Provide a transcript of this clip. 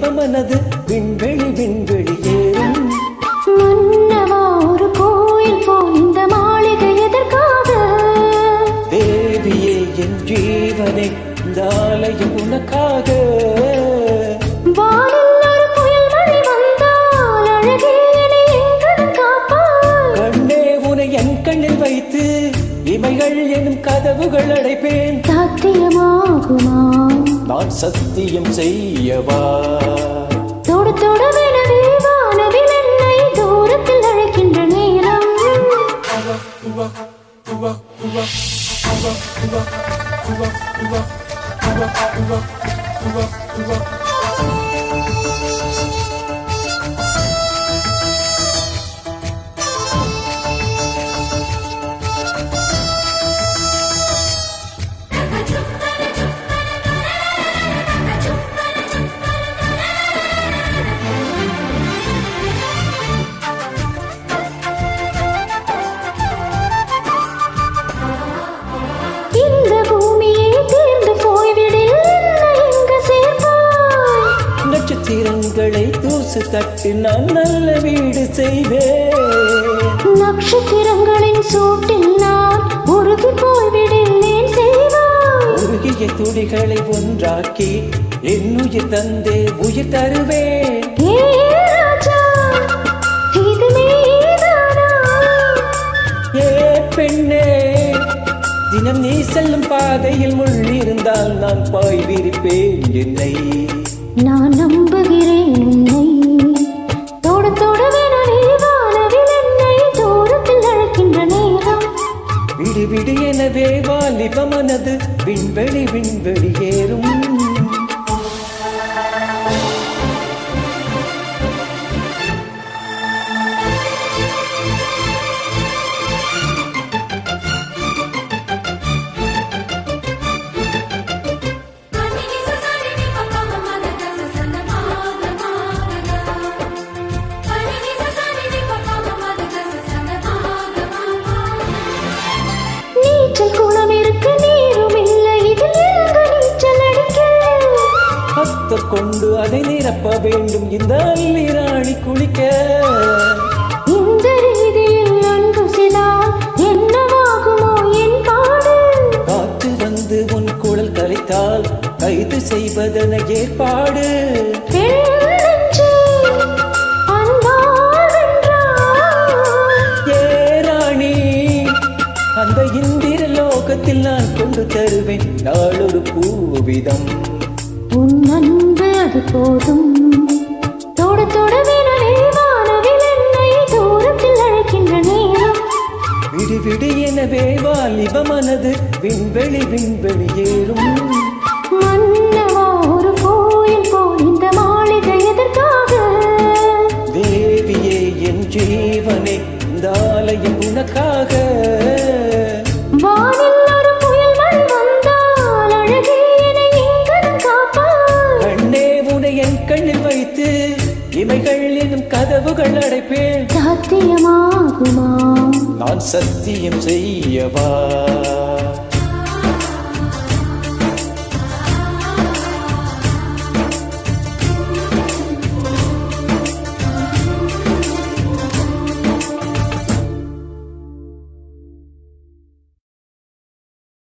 வாலிபமனது விண்வெளி விண்வெளி ஏறும். மன்னவா ஒரு கோயில் போல் இந்த மாளிகை எதற்காக? தேவியே என் ஜீவனே இந்த ஆலயம் உனக்காக. வானில் ஒரு புயல் மழை வந்தால் அழகே என்னை எங்கனம் காப்பாய். கண்ணே உனை என் கண்ணில் வைத்து இமைகள் எனும் கதவுகள் அடைப்பேன். சாத்தியமாகுமா? நான் சத்தியம் செய்யவா? தொடு தொடவெனவே வானவில் என்னை தூரத்தில் அழைக்கின்ற நேரம். இந்த பூமியே தீர்ந்து போய்விடில் என்னை எங்க சேர்ப்பாய்? நட்சத்திரங்களை தூசு தட்டி நான் நல்ல வீடு செய்வேன். நட்சத்திரங்களின் சூட்டில் நான் உருகி போய்விடில் ஏன் செய்வாய்? உருகிய துளிகளை ஒன்றாக்கி என்னுயிர் தந்தே உயிர் தருவேன். ஏ ராஜா, இது நீதானா? ஏ பெண்ணே, தினம் நீ செல்லும் பாதையில் முள் இருந்தால் நான் பாய் விரிப்பேன் என்னை. நான் நம்புகிறேன் உன்னை. தொடு தொடவெனவே வானவில் என்னை தூரத்தில் அழைக்கின்ற நேரம். விடு விடு எனவே வாலிபமனது விண்வெளி விண்வெளி ஏறும். நீச்சல் குளம் இருக்கு, நீரும் இல்லை, இதில் எங்க நீச்சல் அடிக்க? கத்தர் கொண்டு அதை நிரப்ப வேண்டும் இந்த அல்லி ராணி குளிக்க. இந்த ரீதியில் அன்பு செய்தால் என்னவாகுமோ என் பாடு? காற்று வந்து உன் குழல் கலைத்தால் கைது செய்வதென ஏற்பாடு. பெண் நெஞ்சு அன்பால் வென்றாய். ஏ ராணி, அந்த இந்திர லோகத்தில் நான் கொண்டு தருவேன் நாளொரு பூவிதம். உன் அன்பு அது போதும். தொடு தொடவெனவே வானவில் என்னை தூரத்தில் அழைக்கின்ற நேரம். விடு விடு எனவே வாலிபமனது விண்வெளி விண்வெளி ஏறும். மன்னவா ஒரு கோயில் போல் இந்த மாளிகை எதற்காக? தேவியே என் ஜீவனே இந்த ஆலயம் உனக்காக. வானில் ஒரு புயல் மழை வந்தால் அழகே என்னை எங்கனம் காப்பாய். கண்ணே உனை என் கண்ணில் வைத்து இமைகள் எனும் கதவுகள் அடைப்பேன். சாத்தியமாகுமா? நான் சத்தியம் செய்யவா?